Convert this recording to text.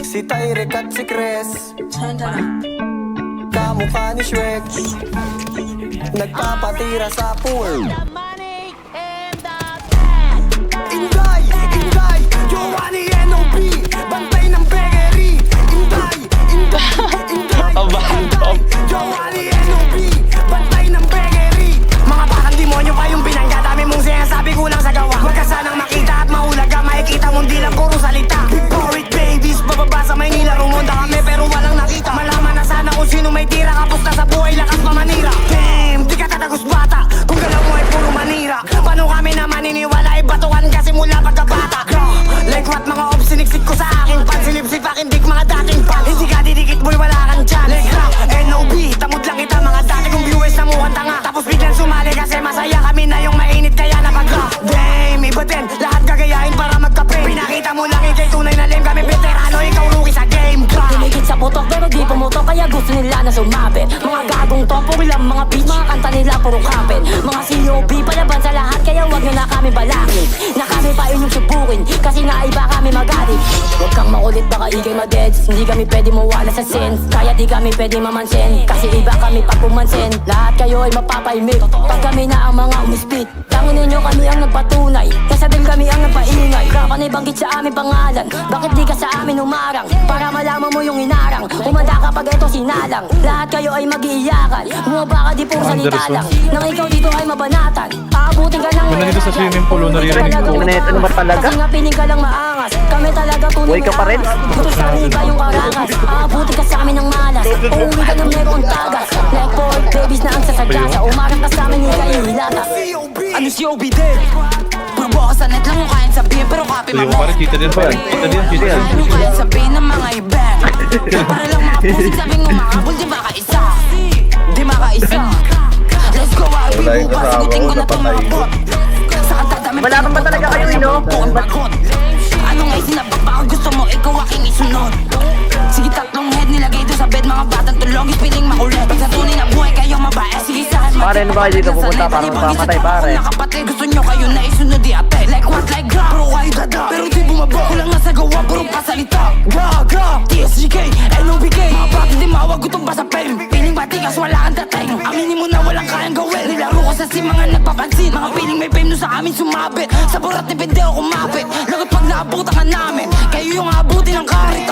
Si Tyrek at si Chris, kamukha ni Shrek, nagpapatira sa pool. Inday, Inday, Giovanni N.O.B, bantay ng bakery. Inday, Inday, Inday, Inday, Giovanni N.O.B, bantay ng bakery. Mga bakang demonyo pa yung binangga, dami mong sinasabi kulang sa gawa. Huwag ka sanang makita at mahulaga, makikita mong di lang puro salita. Big babies, bababa sa Maynila, rumonda kami pero walang nakita. Malaman na sana kung sino may tira, kapos na sa buhay, lakas pa manira. Damn, di ka tatagos bata, kung galaw mo ay puro manira. Paano kami na maniniwala, ibatuhan kasi mula pagkabata. Like what mga ops, siniksik ko sa aking pan, sinipsip aking dik mga dating pan. Hindi ka didikit boy, wala kang dyan. Like rap, N.O.B, tamod lang kita mga dati kong viewers na mukhang tanga. Tapos biglang sumali kasi masaya kami na yung mainit kaya napag-rap. Damn, iba din, lahat gagayahin para magka-pray. Pinakita mo lang ikay tunay na lame, kami veterano, ikaw rookie sa game. Diligid sa putok pero di pumutok, kaya gusto nila na sumabit. Mga gagong to, puro lang mga beat, mga kanta nila puro kapit. Mga COB, palaban sa lahat, kaya wag nyo na kami balakid. Na kami pa inyong subukin, kasi nga iba kami magalit. Huwag kang makulit, baka ikay madeds. Hindi kami pwede mawala sa sense, kaya di kami pwede mamansin. Kasi iba kami pag pumansin, lahat kayo ay mapapaimik. Pag kami na ang mga umispit, tangin ninyo kami ang nagpatunay, kesa din kami ang nagpaingay. Kapan ay banggit sa aming pangalan, bakit di ka sa amin umarang? Para malaman mo yung inarang, umanda kapag ito sinalang. Lahat kayo ay mag-iiyakan, bumaba ka di puro salita lang. Nang ikaw dito ay mabanatan, aabutin ka ng Kung nandito sa swimming pool, naririnig ko. Ano ba talaga? kasi nga piling ka lang maangas, kami talaga tunay. Buhay ka pa rin? Gusto sa amin ba yung karangas, aabutin ka sa amin ng malas. Uuwi ka ng merong tagas, like boy, babies na ang sasadyasa. Umarang ka sa amin, hindi kayo hilata. Ano si OB din? Puro bukas sa net lang mo kayang sabihin, pero copy Yung mo. pare, kita din pa. Kita din, kita din. Ano kayang sabihin ng mga event? Para lang mga pusing sabing umakabol, di makaisa. Di makaisa. Let's go, I'll be buba, sagutin ko na itong mga bot. Sa kantadami, Wala ka pa talaga kayo, no? buong bakot. Ano nga'y sinabak, baka gusto mo, ikaw aking isunod. Sige, tatlong head nilagay doon sa bed, mga batang tulog, piling makulit. Pag sa tunay na buhay kayo mabae, sige sa akin. Pare, ano ba kayo dito pupunta? Parang mamatay, pare. Nakapatid, gusto nyo kayo na isunod di ate. Like what, like gra, bro, kayo dada. Pero di bumaba, kulang nga sa gawa, puro pasalita. Gra, TSGK, NOBK. Mga bata di mawag, gutom pa sa fame. Piling matigas, wala kang dating. Aminin mo na walang kayang gawin. Nilaro ko sa si mga nagpapansin. Mga piling may fame no sa amin sumabit. Sa burat ni Bendeo kumapit. Lagot pag naabutan ka namin, kayo yung aabutin ng karit.